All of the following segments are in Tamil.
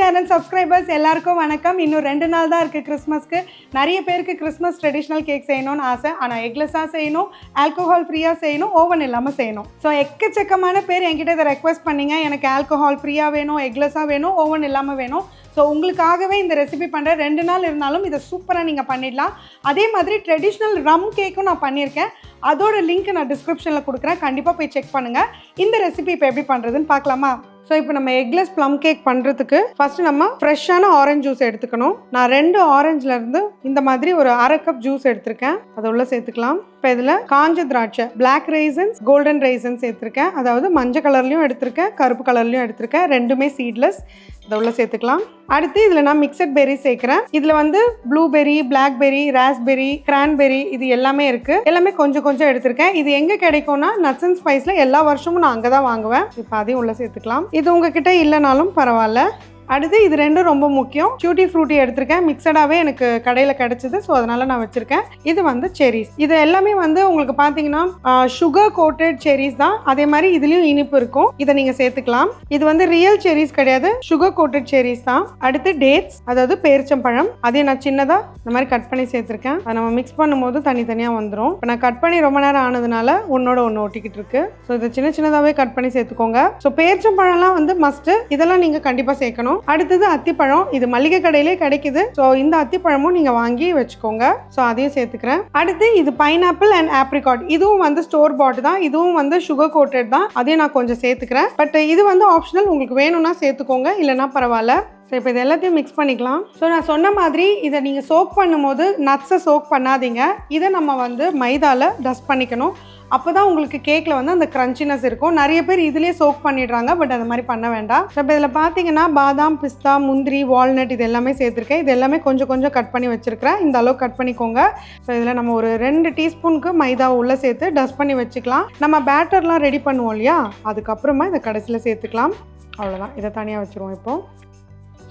சேனல் சப்ஸ்கிரைபர்ஸ் எல்லாருக்கும் வணக்கம். இன்னும் 2 நாள் தான் இருக்குது கிறிஸ்மஸ்க்கு. நிறைய பேருக்கு கிறிஸ்மஸ் ட்ரெடிஷ்னல் கேக் செய்யணும்னு ஆசை. ஆனால் எக்லெஸ்ஸாக செய்யணும், ஆல்கோஹால் ஃப்ரீயாக செய்யணும், ஓவன் இல்லாமல் செய்யணும். ஸோ எக்கச்சக்கமான பேர் என்கிட்ட இதை ரெக்வஸ்ட் பண்ணிங்க, எனக்கு ஆல்கோஹால் ஃப்ரீயாக வேணும், எக்லெஸ்ஸாக வேணும், ஓவன் இல்லாமல் வேணும். ஸோ உங்களுக்காகவே இந்த ரெசிபி பண்ணுறேன். 2 நாள் இருந்தாலும் இதை சூப்பராக நீங்கள் பண்ணிடலாம். அதே மாதிரி ட்ரெடிஷ்னல் ரம் கேக்கும் நான் பண்ணியிருக்கேன். அதோட லிங்க் நான் டிஸ்கிரிப்ஷனில் கொடுக்குறேன், கண்டிப்பாக போய் செக் பண்ணுங்கள். இந்த ரெசிபி இப்போ எப்படி பண்ணுறதுன்னு பார்க்கலாமா? ஸோ இப்போ நம்ம எக்லெஸ் ப்ளம் கேக் பண்ணுறதுக்கு ஃபஸ்ட்டு நம்ம ஃப்ரெஷ்ஷான ஆரஞ்ச் ஜூஸ் எடுத்துக்கணும். நான் 2 ஆரஞ்சிலேருந்து இந்த மாதிரி ஒரு 1/2 கப் ஜூஸ் எடுத்திருக்கேன். அதை உள்ள சேர்த்துக்கலாம். இப்போ இதில் காஞ்ச திராட்சை, பிளாக் ரைசன்ஸ், கோல்டன் ரைசன்ஸ் சேர்த்துருக்கேன். அதாவது மஞ்சள் கலர்லையும் எடுத்திருக்கேன், கருப்பு கலர்லையும் எடுத்திருக்கேன். ரெண்டுமே சீட்லெஸ். அதை உள்ள சேர்த்துக்கலாம். அடுத்து இதில் நான் மிக்சட் பெர்ரி சேர்க்குறேன். இதில் வந்து ப்ளூபெர்ரி, பிளாக்பெர்ரி, ராஸ்பெர்ரி, கிரான்பெர்ரி இது எல்லாமே இருக்குது. எல்லாமே கொஞ்சம் கொஞ்சம் எடுத்திருக்கேன். இது எங்கே கிடைக்கும்னா நட்ஸ் அண்ட் ஸ்பைஸில் எல்லா வருஷமும் நான் அங்கே தான் வாங்குவேன். இப்போ அதையும் உள்ள சேர்த்துக்கலாம். இது உங்ககிட்ட இல்லைனாலும் பரவாயில்ல. அடுத்து இது 2 ரொம்ப முக்கியம். டியூட்டி ஃப்ரூட்டி எடுத்திருக்கேன். மிக்சடாகவே எனக்கு கடையில் கிடச்சிது, ஸோ அதனால் நான் வச்சுருக்கேன். இது வந்து செரிஸ். இது எல்லாமே வந்து உங்களுக்கு பார்த்தீங்கன்னா சுகர் கோட்டட் செரிஸ் தான். அதே மாதிரி இதுலேயும் இனிப்பு இருக்கும். இதை நீங்கள் சேர்த்துக்கலாம். இது வந்து ரியல் செரிஸ் கிடையாது, சுகர் கோட்டட் செரிஸ் தான். அடுத்து டேட்ஸ், அதாவது பேரிச்சம்பழம். அதையும் நான் சின்னதாக இந்த மாதிரி கட் பண்ணி சேர்த்துருக்கேன். அதை நம்ம மிக்ஸ் பண்ணும்போது தனித்தனியாக வந்துடும். இப்போ நான் கட் பண்ணி ரொம்ப நேரம் ஆனதுனால ஒன்னோட ஒன்று ஒட்டிக்கிட்டு இருக்கு. ஸோ இதை சின்னதாகவே கட் பண்ணி சேர்த்துக்கோங்க. ஸோ பேரிச்சம்பழம்லாம் வந்து மஸ்ட்டு, இதெல்லாம் நீங்கள் கண்டிப்பாக சேர்க்கணும். அடுத்தது அத்திப்பழம். இது மளிகை கடையிலே கிடைக்குது. ஸோ இந்த அத்திப்பழமும் நீங்க வாங்கி வச்சுக்கோங்க. ஸோ அதையும் சேர்த்துக்கிறேன். அடுத்து இது பைனாப்பிள் அண்ட் ஆப்ரிகாட். இதுவும் வந்து ஸ்டோர் பாட் தான். இதுவும் வந்து சுகர் கோட்டட் தான். அதையும் நான் கொஞ்சம் சேர்த்துக்கிறேன். பட் இது வந்து ஆப்ஷனல், உங்களுக்கு வேணும்னா சேர்த்துக்கோங்க, இல்லைன்னா பரவாயில்ல. ஸோ இப்போ இது எல்லாத்தையும் மிக்ஸ் பண்ணிக்கலாம். ஸோ நான் சொன்ன மாதிரி இதை நீங்கள் சோக் பண்ணும்போது நட்ஸை சோக் பண்ணாதீங்க. இதை நம்ம வந்து மைதாவில் டஸ்ட் பண்ணிக்கணும். அப்போ தான் உங்களுக்கு கேக்கில் வந்து அந்த க்ரன்ச்சினஸ் இருக்கும். நிறைய பேர் இதுலேயே சோக் பண்ணிடுறாங்க, பட் அந்த மாதிரி பண்ண வேண்டாம். ஸோ இப்போ இதில் பார்த்தீங்கன்னா பாதாம், பிஸ்தா, முந்திரி, வால்நட் இது எல்லாமே சேர்த்துருக்கேன். இது எல்லாமே கொஞ்சம் கொஞ்சம் கட் பண்ணி வச்சுருக்கிறேன். இந்த அளவு கட் பண்ணிக்கோங்க. ஸோ இதில் நம்ம ஒரு 2 டீஸ்பூனுக்கு மைதா உள்ளே சேர்த்து டஸ்ட் பண்ணி வச்சுக்கலாம். நம்ம பேட்டர்லாம் ரெடி பண்ணுவோம் இல்லையா, அதுக்கப்புறமா இதை கடைசியில் சேர்த்துக்கலாம். அவ்வளோதான். இதை தனியாக வச்சுருவோம் இப்போது.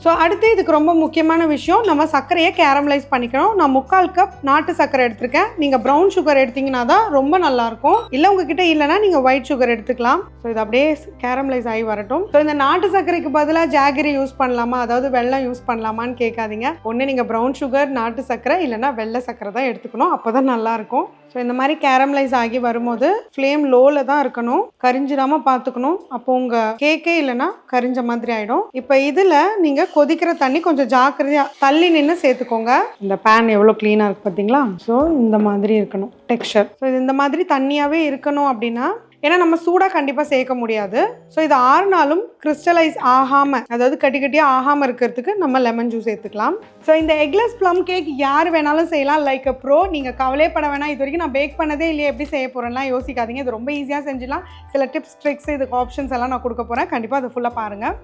ஸோ அடுத்து இதுக்கு ரொம்ப முக்கியமான விஷயம், நம்ம சர்க்கரையை கேரமலைஸ் பண்ணிக்கணும். நான் 3/4 கப் நாட்டு சர்க்கரை எடுத்திருக்கேன். நீங்கள் ப்ரௌன் சுகர் எடுத்திங்கன்னா தான் ரொம்ப நல்லாயிருக்கும். இல்லை உங்ககிட்ட இல்லைனா நீங்கள் ஒயிட் சுகர் எடுத்துக்கலாம். ஸோ இது அப்படியே கேரமலைஸ் ஆகி வரட்டும். ஸோ இந்த நாட்டு சர்க்கரைக்கு பதிலாக ஜாகரி யூஸ் பண்ணலாமா, அதாவது வெல்லம் யூஸ் பண்ணலாமான்னு கேட்காதீங்க. ஒன்று நீங்கள் ப்ரௌன் சுகர், நாட்டு சர்க்கரை, இல்லைனா வெள்ளை சர்க்கரை தான் எடுத்துக்கணும். அப்போ தான் நல்லாயிருக்கும். ஸோ இந்த மாதிரி கேரமலைஸ் ஆகி வரும்போது ஃப்ளேம் லோவில் தான் இருக்கணும், கரிஞ்சிடாமல் பார்த்துக்கணும். அப்போ உங்கள் கேக்கே இல்லைன்னா கரிஞ்ச மாதிரி ஆகிடும். இப்போ இதில் நீங்கள் கொதிக்கிற தண்ணி கொஞ்சம் ஜாக்கிரதையாக தள்ளி நின்று சேர்த்துக்கோங்க. இந்த பேன் எவ்வளோ க்ளீனாக இருக்குது பார்த்தீங்களா? ஸோ இந்த மாதிரி இருக்கணும் டெக்ஸ்சர். ஸோ இது இந்த மாதிரி தண்ணியாகவே இருக்கணும். அப்படின்னா ஏன்னா நம்ம சூடாக கண்டிப்பாக சேர்க்க முடியாது. ஸோ இது 6 நாளும் கிறிஸ்டலைஸ் ஆகாமல், அதாவது கட்டி கட்டியாக ஆகாமல் இருக்கிறதுக்கு நம்ம லெமன் ஜூஸ் சேர்த்துக்கலாம். ஸோ இந்த எக்லெஸ் ப்ளம் கேக் யார் வேணாலும் செய்யலாம், லைக் அ ப்ரோ. நீங்கள் கவலைப்பட வேணாம். இது வரைக்கும் நான் பேக் பண்ணதே இல்லையே, எப்படி செய்ய போகிறேன்னா யோசிக்காதீங்க. இது ரொம்ப ஈஸியாக செஞ்சிடலாம். சில டிப்ஸ், ட்ரிக்ஸ், இதுக்கு ஆப்ஷன்ஸ் எல்லாம் நான் கொடுக்க போகிறேன். கண்டிப்பாக அதை ஃபுல்லாக பாருங்கள்.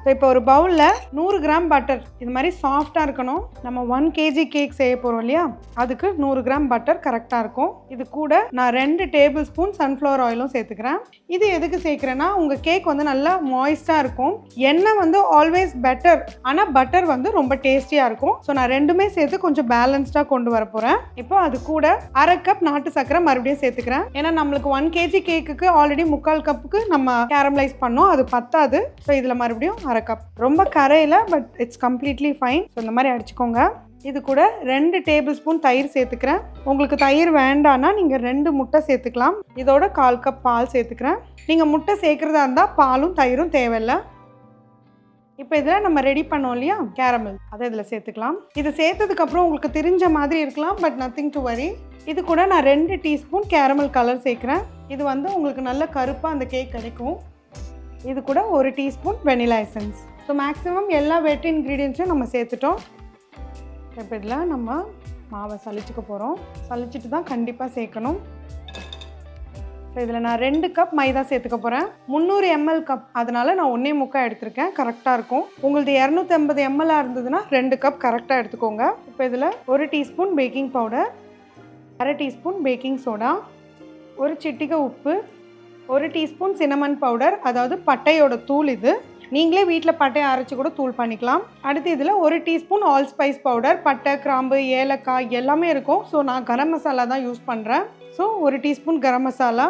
ஸோ இப்போ ஒரு பவுலில் 100 கிராம் பட்டர், இது மாதிரி சாஃப்டாக இருக்கணும். நம்ம 1 kg கேக் செய்ய போகிறோம் இல்லையா, அதுக்கு 100 கிராம் பட்டர் கரெக்டாக இருக்கும். இது கூட நான் 2 டேபிள் ஸ்பூன் சன்ஃப்ளவர் ஆயிலும் சேர்த்துக்கிறேன். இது எதுக்கு சேர்க்குறேன்னா உங்கள் கேக் வந்து நல்லா மாய்ஸ்டாக இருக்கும். எண்ணெய் வந்து ஆல்வேஸ் பெட்டர், ஆனால் பட்டர் வந்து ரொம்ப டேஸ்டியாக இருக்கும். ஸோ நான் ரெண்டுமே சேர்த்து கொஞ்சம் பேலன்ஸ்டாக கொண்டு வர போகிறேன். இப்போ அது கூட 1/2 கப் நாட்டு சர்க்கரை மறுபடியும் சேர்த்துக்கிறேன். ஏன்னா நம்மளுக்கு 1 kg கேக்குக்கு ஆல்ரெடி 3/4 கப்புக்கு நம்ம கேரமலைஸ் பண்ணோம், அது பத்தாது. ஸோ இதில் மறுபடியும் 1/2 கப். ரொம்ப கரையில், but it's completely fine. So இந்த மாதிரி அடிச்சுக்கோங்க. இது கூட 2 டேபிள் ஸ்பூன் தயிர் சேர்த்துக்கிறேன். உங்களுக்கு தயிர் வேண்டான்னா நீங்கள் 2 முட்டை சேர்த்துக்கலாம். இதோட 1/4 கப் பால் சேர்த்துக்கிறேன். நீங்கள் முட்டை சேர்க்குறதா இருந்தால் பாலும் தயிரும் தேவையில்லை. இப்போ இதில் நம்ம ரெடி பண்ணோம் இல்லையா கேரமல், அதை இதில் சேர்த்துக்கலாம். இது சேர்த்ததுக்கப்புறம் உங்களுக்கு தெரிஞ்ச மாதிரி இருக்கலாம், பட் நத்திங் டு வரி. இது கூட நான் 2 டீஸ்பூன் கேரமல் கலர் சேர்க்குறேன். இது வந்து உங்களுக்கு நல்ல கருப்பாக அந்த கேக் கிடைக்கும். இது கூட 1 teaspoon vanilla essence. So maximum எல்லா வெட் இன்க்ரீடியன்ஸும் நம்ம சேர்த்துட்டோம். இப்போ இதில் நம்ம மாவை சலிச்சுக்க போகிறோம். சலிச்சுட்டு தான் கண்டிப்பாக சேர்க்கணும். ஸோ இதில் நான் 2 கப் மைதா சேர்த்துக்க போகிறேன். 300 ml கப், அதனால் நான் 1.25 எடுத்திருக்கேன். கரெக்டாக இருக்கும். உங்களுக்கு 250 ml இருந்ததுன்னா 2 கப் கரெக்டாக எடுத்துக்கோங்க. இப்போ இதில் 1 teaspoon baking powder, 1/2 teaspoon baking soda, 1 சிட்டிகை உப்பு, 1 டீஸ்பூன் சின்னமன் பவுடர், அதாவது பட்டையோட தூள். இது நீங்களே வீட்டில் பட்டையை அரைச்சி கூட தூள் பண்ணிக்கலாம். அடுத்து இதில் 1 டீஸ்பூன் ஆல் ஸ்பைஸ் பவுடர், பட்டை, கிராம்பு, ஏலக்காய் எல்லாமே இருக்கும். ஸோ நான் கரம் மசாலா தான் யூஸ் பண்ணுறேன். ஸோ 1 டீஸ்பூன் கரம் மசாலா,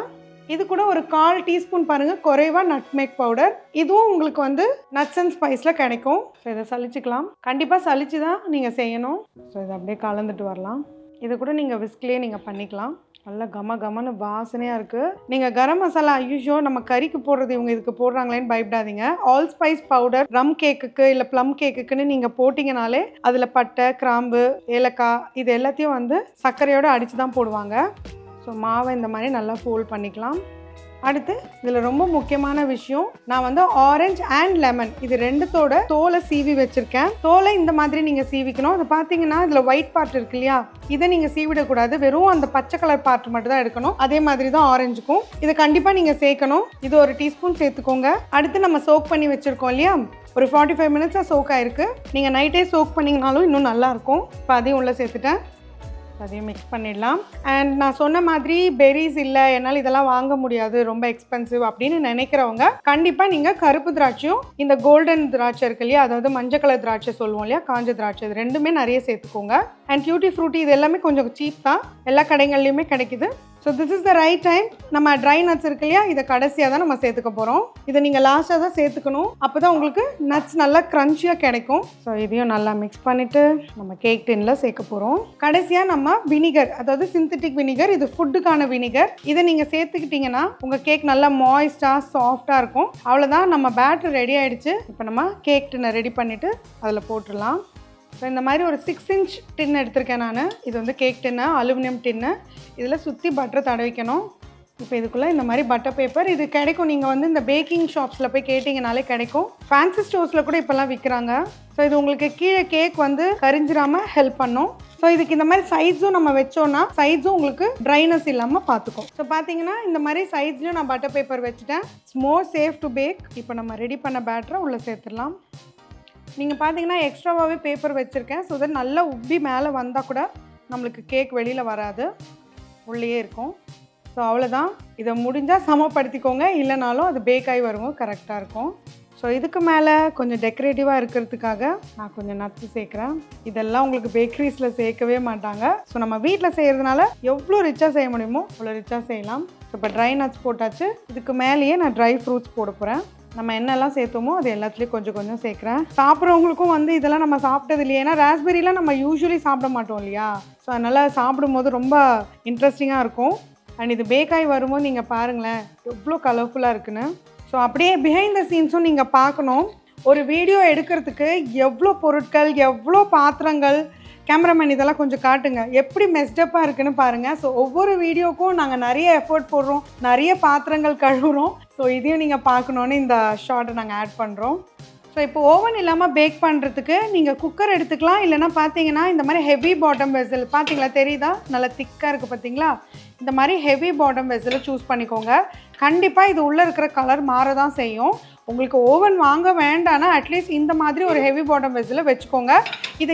இது கூட ஒரு 1/4 டீஸ்பூன் பாருங்கள் குறைவாக நட்மேக் பவுடர். இதுவும் உங்களுக்கு வந்து நட்ஸ் அண்ட் ஸ்பைஸில் கிடைக்கும். ஸோ இதை சலிச்சுக்கலாம். கண்டிப்பாக சலிச்சு தான் நீங்கள் செய்யணும். ஸோ இதை அப்படியே கலந்துட்டு வரலாம். இது கூட நீங்கள் விஸ்க்லேயே நீங்கள் பண்ணிக்கலாம். நல்லா கமன்னு வாசனையாக இருக்குது. நீங்கள் கரம் மசாலா ஐயோ நம்ம கறிக்கு போடுறது இவங்க இதுக்கு போடுறாங்களேன்னு பயப்படாதீங்க. ஆல் ஸ்பைஸ் பவுடர் ரம் கேக்குக்கு இல்லை ப்ளம் கேக்குக்குன்னு நீங்கள் போட்டிங்கனாலே அதில் பட்டை, கிராம்பு, ஏலக்காய் இது எல்லாத்தையும் வந்து சர்க்கரையோடு அடித்து தான் போடுவாங்க. ஸோ மாவை இந்த மாதிரி நல்லா ஃபோல்ட் பண்ணிக்கலாம். அடுத்து இதில் ரொம்ப முக்கியமான விஷயம், நான் வந்து ஆரஞ்சு அண்ட் லெமன் இது ரெண்டுத்தோட தோலை சீவி வச்சுருக்கேன். தோலை இந்த மாதிரி நீங்கள் சீவிக்கணும். அது பார்த்தீங்கன்னா இதில் ஒயிட் பார்ட் இருக்கு இல்லையா, இதை நீங்கள் சீவிடக்கூடாது. வெறும் அந்த பச்சை கலர் பார்ட் மட்டும் தான் எடுக்கணும். அதே மாதிரி தான் ஆரஞ்சுக்கும். இதை கண்டிப்பாக நீங்கள் சேர்க்கணும். இது ஒரு டீஸ்பூன் சேர்த்துக்கோங்க. அடுத்து நம்ம சோக் பண்ணி வச்சுருக்கோம் இல்லையா, ஒரு 45 மினிட்ஸாக சோக் ஆகிருக்கு. நீங்கள் நைட்டே சோக் பண்ணிங்கனாலும் இன்னும் நல்லாயிருக்கும். இப்போ அதையும் உள்ளே சேர்த்துட்டேன். அதையும் மிக்ஸ் பண்ணிடலாம். அண்ட் நான் சொன்ன மாதிரி பெரிஸ் இல்லை, என்னால் இதெல்லாம் வாங்க முடியாது, ரொம்ப எக்ஸ்பென்சிவ் அப்படின்னு நினைக்கிறவங்க கண்டிப்பாக நீங்கள் கருப்பு திராட்சையும் இந்த கோல்டன் திராட்சை இருக்கு இல்லையா, அதாவது மஞ்சள் கலர் திராட்சை சொல்லுவோம் இல்லையா, காஞ்ச திராட்சை, இது ரெண்டுமே நிறைய சேர்த்துக்கோங்க. அண்ட் டியூட்டி ஃப்ரூட்டி இது எல்லாமே கொஞ்சம் சீப் தான், எல்லா கடைகள்லையுமே கிடைக்குது. So this is the right time. நம்ம ட்ரை நட்ஸ் இருக்கு இல்லையா, இதை கடைசியாக தான் நம்ம சேர்த்துக்க போகிறோம். இதை நீங்கள் லாஸ்ட்டாக தான் சேர்த்துக்கணும். அப்போ தான் உங்களுக்கு நட்ஸ் நல்லா க்ரன்ச்சியாக கிடைக்கும். ஸோ இதையும் நல்லா மிக்ஸ் பண்ணிவிட்டு நம்ம கேக் டின்னில் சேர்க்க போகிறோம். கடைசியாக நம்ம வினிகர், அதாவது சிந்தட்டிக் வினிகர், இது ஃபுட்டுக்கான வினிகர். இதை நீங்கள் சேர்த்துக்கிட்டிங்கன்னா உங்கள் கேக் நல்லா மாய்ஸ்டாக சாஃப்டாக இருக்கும். அவ்வளோதான், நம்ம பேட்டர் ரெடி ஆகிடுச்சு. இப்போ நம்ம கேக் டின்னை ரெடி பண்ணிவிட்டு அதில் போட்டுடலாம். ஸோ இந்த மாதிரி ஒரு 6 இன்ச் டின் எடுத்திருக்கேன் நான். இது வந்து கேக் டின்னு, அலுமினியம் டின்னு. இதில் சுற்றி பட்டர் தடவிக்கணும். இப்போ இதுக்குள்ளே இந்த மாதிரி பட்டர் பேப்பர் இது கிடைக்கும். நீங்கள் வந்து இந்த பேக்கிங் ஷாப்ஸில் போய் கேட்டிங்கனாலே கிடைக்கும். ஃபேன்சி ஸ்டோர்ஸில் கூட இப்போல்லாம் விற்கிறாங்க. ஸோ இது உங்களுக்கு கீழே கேக் வந்து கரிஞ்சிடாமல் ஹெல்ப் பண்ணும். ஸோ இதுக்கு இந்த மாதிரி சைட்ஸும் நம்ம வச்சோன்னா சைட்ஸும் உங்களுக்கு ட்ரைனஸ் இல்லாமல் பார்த்துக்கும். ஸோ பார்த்தீங்கன்னா இந்த மாதிரி சைட்ஸ்லையும் நான் பட்டர் பேப்பர் வச்சுட்டேன். It's more safe to bake. இப்போ நம்ம ரெடி பண்ண பேட்டரை உள்ளே சேர்த்துடலாம். நீங்கள் பார்த்தீங்கன்னா எக்ஸ்ட்ராவாகவே பேப்பர் வச்சுருக்கேன். ஸோ தட் நல்லா உப்பி மேலே வந்தால் கூட நம்மளுக்கு கேக் வெளியில் வராது, உள்ளேயே இருக்கும். ஸோ அவ்வளோதான். இதை முடிஞ்சால் சமப்படுத்திக்கோங்க, இல்லைனாலும் அது பேக் ஆகி வருவோம், கரெக்டாக இருக்கும். ஸோ இதுக்கு மேலே கொஞ்சம் டெக்கரேட்டிவாக இருக்கிறதுக்காக நான் கொஞ்சம் நட்ஸ் சேர்க்குறேன். இதெல்லாம் உங்களுக்கு பேக்கரிஸில் சேர்க்கவே மாட்டாங்க. ஸோ நம்ம வீட்டில் செய்கிறதுனால எவ்வளோ ரிச்சாக செய்ய முடியுமோ அவ்வளோ ரிச்சாக செய்யலாம். ஸோ இப்போ ட்ரை நட்ஸ் போட்டாச்சு. இதுக்கு மேலேயே நான் ட்ரை ஃப்ரூட்ஸ் போட போகிறேன். நம்ம என்னெல்லாம் சேர்த்தோமோ அது எல்லாத்துலேயும் கொஞ்சம் கொஞ்சம் சேர்க்குறேன். சாப்பிட்றவங்களுக்கும் வந்து இதெல்லாம் நம்ம சாப்பிட்டது இல்லையா, ஏன்னா ராஸ்பெரிலாம் நம்ம யூஸ்வலி சாப்பிட மாட்டோம் இல்லையா. ஸோ அதனால் சாப்பிடும்போது ரொம்ப இன்ட்ரெஸ்டிங்காக இருக்கும். அண்ட் இது பேக் ஆகி வரும்போது நீங்கள் பாருங்களேன் எவ்வளோ கலர்ஃபுல்லாக இருக்குன்னு. ஸோ அப்படியே பிஹைண்ட் த சீன்ஸும் நீங்கள் பார்க்கணும். ஒரு வீடியோ எடுக்கிறதுக்கு எவ்வளோ பொருட்கள், எவ்வளோ பாத்திரங்கள், கேமராமேன் இதெல்லாம் கொஞ்சம் காட்டுங்க, எப்படி மெஸ்டப்பாக இருக்குன்னு பாருங்கள். ஸோ ஒவ்வொரு வீடியோக்கும் நாங்கள் நிறைய எஃபோர்ட் போடுறோம், நிறைய பாத்திரங்கள் கழுவுறோம். ஸோ இதையும் நீங்கள் பார்க்கணுன்னு இந்த ஷார்ட்டை நாங்கள் ஆட் பண்ணுறோம். ஸோ இப்போ ஓவன் இல்லாமல் பேக் பண்ணுறதுக்கு நீங்கள் குக்கர் எடுத்துக்கலாம். இல்லைனா பார்த்தீங்கன்னா இந்த மாதிரி ஹெவி பாட்டம் வெசல் பார்த்தீங்களா, தெரியுதா, நல்லா திக்காக இருக்குது பார்த்தீங்களா. இந்த மாதிரி ஹெவி பாட்டம் வெசலை சூஸ் பண்ணிக்கோங்க. கண்டிப்பாக இது உள்ளே இருக்கிற கலர் மாற தான் செய்யும். உங்களுக்கு ஓவன் வாங்க வேண்டான்னா அட்லீஸ்ட் இந்த மாதிரி ஒரு ஹெவி பாட்டம் வெசலை வச்சுக்கோங்க.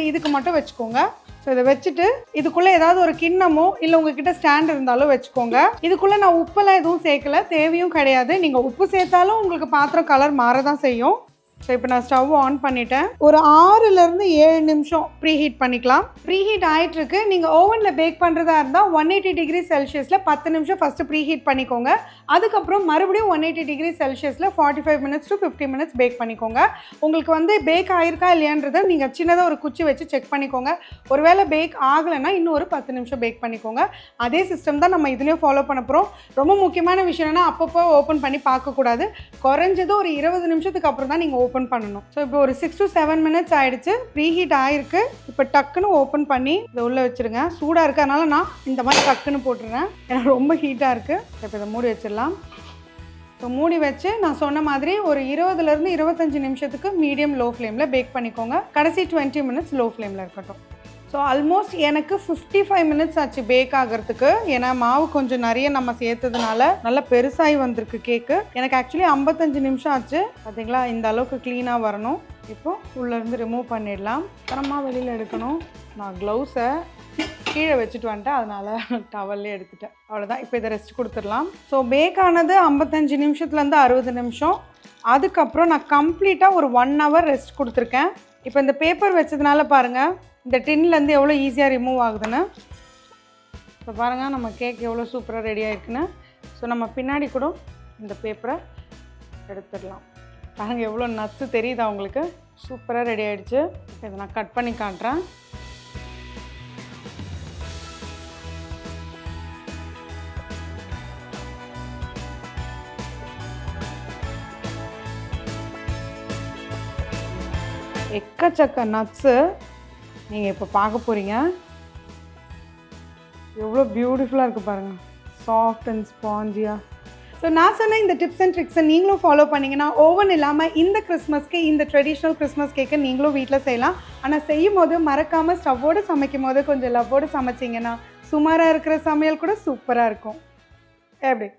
இதுக்கு மட்டும் வச்சுக்கோங்க. ஸோ இதை வச்சுட்டு இதுக்குள்ளே ஏதாவது ஒரு கிண்ணமோ இல்லை உங்ககிட்ட ஸ்டாண்ட் இருந்தாலும் வச்சுக்கோங்க. இதுக்குள்ளே நான் உப்பெல்லாம் எதுவும் சேர்க்கல, தேவையும் கிடையாது. நீங்கள் உப்பு சேர்த்தாலும் உங்களுக்கு பாத்திரம் கலர் மாற தான் செய்யும். ஸோ இப்போ நான் ஸ்டவ் ஆன் பண்ணிட்டேன். ஒரு 6லேருந்து 7 நிமிஷம் ப்ரீ ஹீட் பண்ணிக்கலாம். ப்ரீ ஹீட் ஆகிட்டுருக்கு. நீங்கள் ஓவனில் பேக் பண்ணுறதா இருந்தால் 180 டிகிரி செல்சியஸில் 10 நிமிஷம் ஃபஸ்ட்டு ப்ரீ ஹீட் பண்ணிக்கோங்க. அதுக்கப்புறம் மறுபடியும் 180 டிகிரி செல்சியஸில் 45 மினிட்ஸ் டு 50 மினிட்ஸ் பேக் பண்ணிக்கோங்க. உங்களுக்கு வந்து பேக் ஆகிருக்கா இல்லையான்றதை நீங்கள் சின்னதாக ஒரு குச்சி வச்சு செக் பண்ணிக்கோங்க. ஒருவேளை பேக் ஆகலைன்னா இன்னும் ஒரு 10 நிமிஷம் பேக் பண்ணிக்கோங்க. அதே சிஸ்டம் தான் நம்ம இதுலேயும் ஃபாலோ பண்ண போகிறோம். ரொம்ப முக்கியமான விஷயம் என்னென்னா அப்பப்போ ஓப்பன் பண்ணி பார்க்கக்கூடாது. குறைஞ்சது ஒரு 20 நிமிஷத்துக்கு அப்புறம் தான் நீங்கள் ஓப்பன் பண்ணணும். ஸோ இப்போ ஒரு 6 to 7 மினிட்ஸ் ஆயிடுச்சு. ப்ரீ ஹீட் ஆயிருக்கு. இப்போ டக்குன்னு ஓப்பன் பண்ணி இதை உள்ளே வச்சுருங்க. சூடாக இருக்கிறதுனால நான் இந்த மாதிரி டக்குன்னு போட்டுடுறேன், ஏன்னா ரொம்ப ஹீட்டாக இருக்குது. இப்போ இதை மூடி வச்சிடலாம். ஸோ மூடி வச்சு நான் சொன்ன மாதிரி ஒரு 20லேருந்து 25 நிமிஷத்துக்கு மீடியம் லோ ஃப்ளேமில் பேக் பண்ணிக்கோங்க. கடைசி 20 மினிட்ஸ் லோ ஃப்ளேமில் இருக்கட்டும். ஸோ ஆல்மோஸ்ட் எனக்கு 55 மினிட்ஸ் ஆச்சு பேக் ஆகிறதுக்கு. ஏன்னா மாவு கொஞ்சம் நிறைய நம்ம சேர்த்ததுனால நல்லா பெருசாகி வந்திருக்கு கேக்கு. எனக்கு ஆக்சுவலி 55 நிமிஷம் ஆச்சு. பார்த்தீங்களா, இந்த அளவுக்கு க்ளீனாக வரணும். இப்போது உள்ளேருந்து ரிமூவ் பண்ணிடலாம். தரமாக வெளியில் எடுக்கணும். நான் க்ளவுஸை கீழே வச்சுட்டு வந்துட்டேன், அதனால் டவல்லே எடுத்துட்டேன். அவ்வளோதான். இப்போ இதை ரெஸ்ட் கொடுத்துடலாம். ஸோ பேக் ஆனது 55 நிமிஷத்துலேருந்து 60 நிமிஷம். அதுக்கப்புறம் நான் கம்ப்ளீட்டாக ஒரு 1 hour ரெஸ்ட் கொடுத்துருக்கேன். இப்போ இந்த பேப்பர் வச்சதுனால பாருங்கள் இந்த டின்லேருந்து எவ்வளோ ஈஸியாக ரிமூவ் ஆகுதுன்னு. இப்போ பாருங்கள் நம்ம கேக் எவ்வளோ சூப்பராக ரெடி ஆகிருக்குன்னு. ஸோ ஸோ நம்ம பின்னாடி கூட இந்த பேப்பரை எடுத்துடலாம். பாருங்கள் எவ்வளோ நட்ஸு தெரியுதா உங்களுக்கு? சூப்பராக ரெடி ஆகிடுச்சு. இதை நான் கட் பண்ணி காட்டுறேன். எக்கச்சக்க நட்ஸு நீங்கள் இப்போ பார்க்க போகிறீங்க. எவ்வளோ பியூட்டிஃபுல்லாக இருக்குது பாருங்கள், சாஃப்ட் அண்ட் ஸ்பாஞ்சியாக. ஸோ நான் சொன்ன இந்த டிப்ஸ் அண்ட் ட்ரிக்ஸை நீங்களும் ஃபாலோ பண்ணிங்கன்னா ஓவன் இல்லாமல் இந்த கிறிஸ்மஸ்க்கு இந்த ட்ரெடிஷ்னல் கிறிஸ்மஸ் கேக்கை நீங்களும் வீட்டில் செய்யலாம். ஆனால் செய்யும் போது மறக்காமல் ஸ்டவ்வோடு சமைக்கும் போது கொஞ்சம் லவ்வோடு சமைச்சிங்கன்னா சுமாராக இருக்கிற சமையல் கூட சூப்பராக இருக்கும். எப்படி?